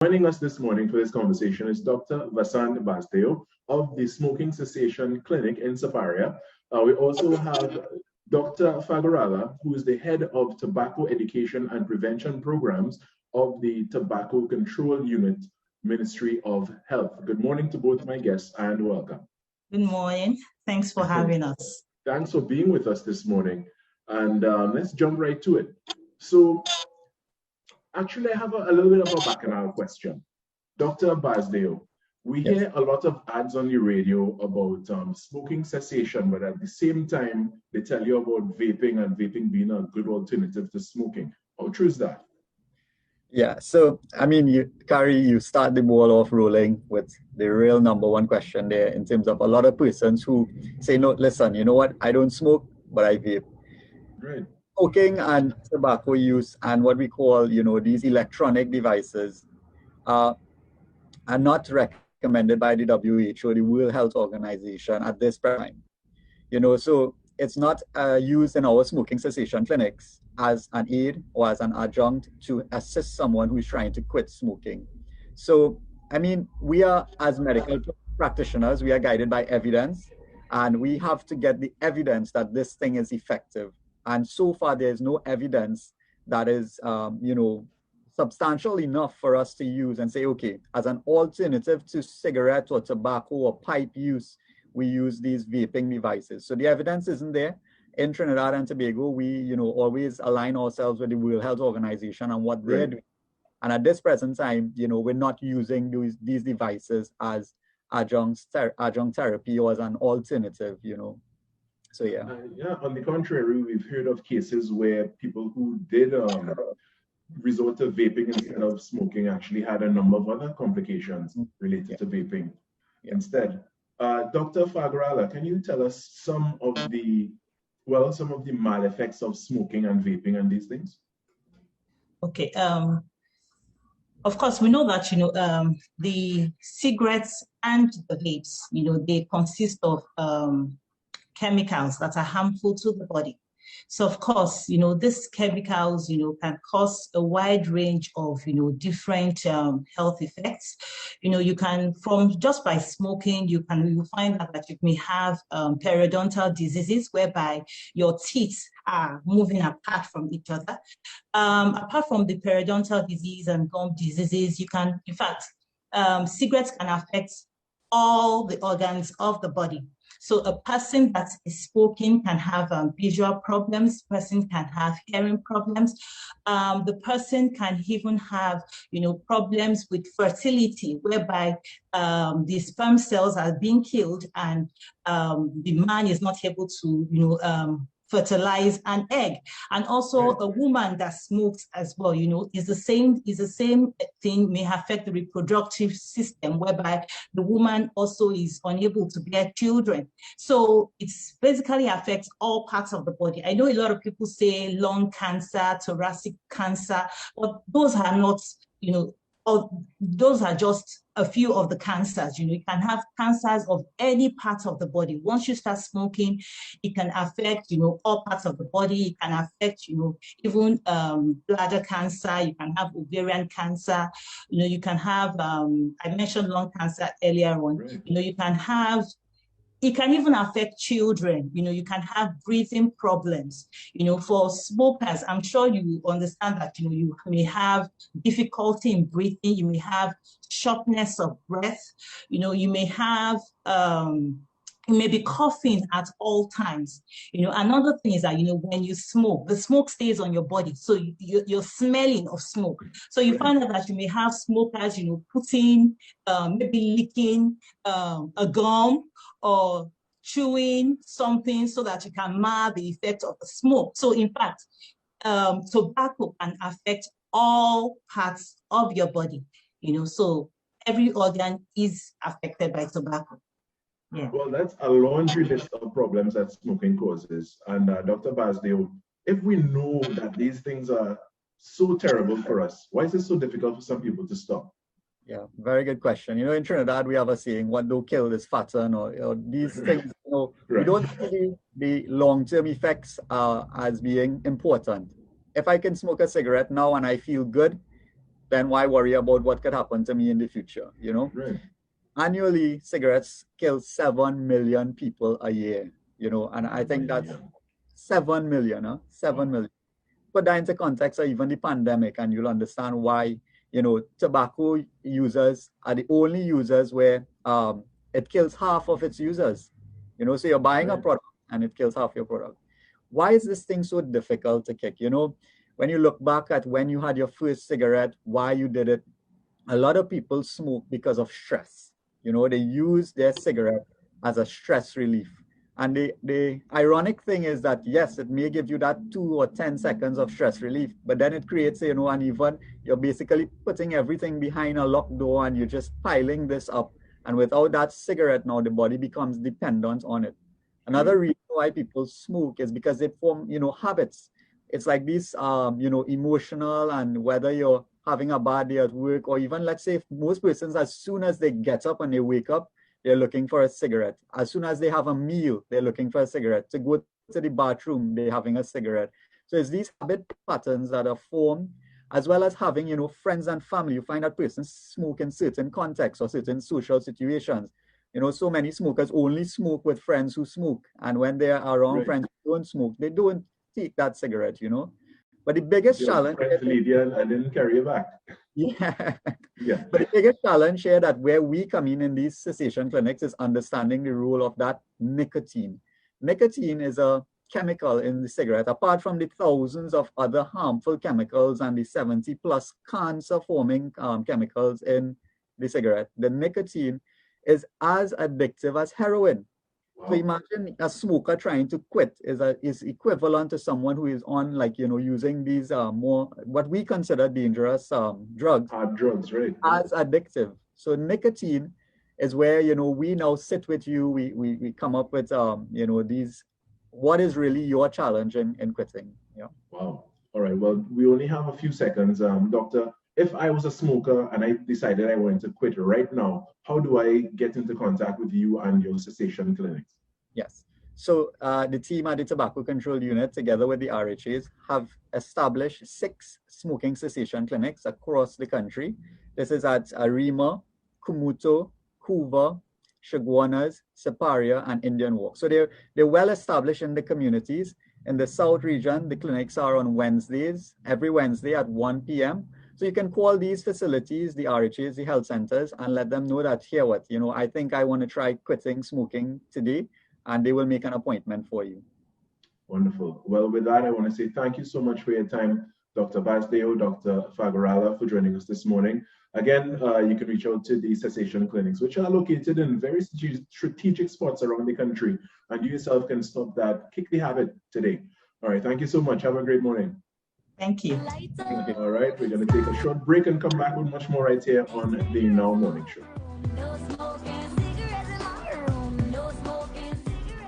Joining us this morning for this conversation is Dr. Vasant Basdeo of the Smoking Cessation Clinic in Saparia. We also have Dr. Fagarala, who is the head of Tobacco Education and Prevention Programs of the Tobacco Control Unit, Ministry of Health. Good morning to both my guests and welcome. Good morning. Thanks for having us. Thanks for being with us this morning. And let's jump right to it. So, actually, I have a little bit of a bacchanal question. Dr. Basdeo, we hear a lot of ads on the radio about smoking cessation, but at the same time, they tell you about vaping and vaping being a good alternative to smoking. How true is that? Yeah, so I mean, Carrie, you start the ball off rolling with the real number one question there in terms of a lot of persons who say, no, listen, you know what, I don't smoke, but I vape. Right. Smoking and tobacco use and what we call, these electronic devices are not recommended by the WHO, the World Health Organization, at this time. So it's not used in our smoking cessation clinics as an aid or as an adjunct to assist someone who's trying to quit smoking. So, I mean, we are, as medical practitioners, we are guided by evidence, and we have to get the evidence that this thing is effective. And so far, there's no evidence that is, substantial enough for us to use and say, okay, as an alternative to cigarette or tobacco or pipe use, we use these vaping devices. So the evidence isn't there. In Trinidad and Tobago, we, always align ourselves with the World Health Organization and what they're doing. And at this present time, we're not using these devices as adjunct therapy or as an alternative, So yeah. On the contrary, we've heard of cases where people who did resort to vaping instead of smoking actually had a number of other complications related to vaping instead. Dr. Fagarala, can you tell us some of the mal effects of smoking and vaping and these things? Okay. Of course, we know that, the cigarettes and the vapes, they consist of chemicals that are harmful to the body. So, of course, these chemicals, can cause a wide range of, different health effects. You can, just by smoking, you find that you may have periodontal diseases whereby your teeth are moving apart from each other. Apart from the periodontal disease and gum diseases, you can, in fact, cigarettes can affect all the organs of the body. So a person that is smoking can have visual problems, person can have hearing problems, the person can even have, problems with fertility, whereby the sperm cells are being killed and the man is not able to, fertilize an egg. And also a woman that smokes as well, is the same thing, may affect the reproductive system, whereby the woman also is unable to bear children. So it's basically affects all parts of the body. I know a lot of people say lung cancer, thoracic cancer, but those are not, those are just a few of the cancers. You can have cancers of any part of the body. Once you start smoking, it can affect, all parts of the body. It can affect, even bladder cancer. You can have ovarian cancer. You can have, I mentioned lung cancer earlier on. Right. You can have, it can even affect children. You can have breathing problems. For smokers, I'm sure you understand that, you may have difficulty in breathing. You may have shortness of breath. You may have, you may be coughing at all times. Another thing is that, when you smoke, the smoke stays on your body. So you're smelling of smoke. So you find out that you may have smokers, putting, maybe licking a gum or chewing something so that you can mar the effect of the smoke. So in fact, tobacco can affect all parts of your body, so every organ is affected by tobacco. Yeah. Well, that's a laundry list of problems that smoking causes. And Dr. Basdeo, if we know that these things are so terrible for us, why is it so difficult for some people to stop? Yeah, very good question. In Trinidad, we have a saying, what don't kill is fatten, or these things, we don't see the long-term effects as being important. If I can smoke a cigarette now and I feel good, then why worry about what could happen to me in the future, you know? Right. Annually, cigarettes kill 7 million people a year, you know, and I think that's 7 million, huh? 7 million. Put that into context of even the pandemic, and you'll understand why, you know, tobacco users are the only users where it kills half of its users. You know, so you're buying a product and it kills half your product. Why is this thing so difficult to kick? You know, when you look back at when you had your first cigarette, why you did it, a lot of people smoke because of stress. You know, they use their cigarette as a stress relief. And the ironic thing is that, yes, it may give you that 2 or 10 seconds of stress relief, but then it creates, you know, uneven. You're basically putting everything behind a locked door and you're just piling this up. And without that cigarette now, the body becomes dependent on it. Another reason why people smoke is because they form, you know, habits. It's like these, you know, emotional, and whether you're having a bad day at work, or even, let's say, if most persons, as soon as they get up and they wake up, they're looking for a cigarette. As soon as they have a meal, they're looking for a cigarette. To go to the bathroom, they're having a cigarette. So it's these habit patterns that are formed, as well as having, you know, friends and family. You find that persons smoke in certain contexts or certain social situations. You know, so many smokers only smoke with friends who smoke. And when they're around friends who don't smoke, they don't take that cigarette, you know. But the biggest challenge... Lydia, I didn't carry you back. Yeah. But the biggest challenge here that where we come in these cessation clinics is understanding the role of that nicotine. Nicotine is a chemical in the cigarette, apart from the thousands of other harmful chemicals and the 70 plus cancer-forming chemicals in the cigarette. The nicotine is as addictive as heroin. So imagine a smoker trying to quit is equivalent to someone who is on, like, you know, using these more what we consider dangerous drugs. Hard drugs, right? As addictive. So nicotine is where, you know, we now sit with you. We come up with you know, these, what is really your challenge in quitting? Yeah. Wow. All right. Well, we only have a few seconds, Doctor. If I was a smoker and I decided I wanted to quit right now, how do I get into contact with you and your cessation clinics? Yes. So the team at the Tobacco Control Unit, together with the RHAs, have established 6 smoking cessation clinics across the country. This is at Arima, Kumuto, Hoover, Chaguanas, Siparia, and Indian Walk. So they're well established in the communities. In the South region, the clinics are on Wednesdays, every Wednesday at 1 p.m. So you can call these facilities, the RHAs, the health centers, and let them know that, here what, you know, I think I want to try quitting smoking today, and they will make an appointment for you. Wonderful. Well, with that, I want to say thank you so much for your time, Dr. Basdeo, Dr. Fagarala, for joining us this morning. Again, you can reach out to the cessation clinics, which are located in very strategic spots around the country, and you yourself can stop that, kick the habit today. All right, thank you so much. Have a great morning. Thank you. All right, we're going to take a short break and come back with much more right here on the Now Morning Show.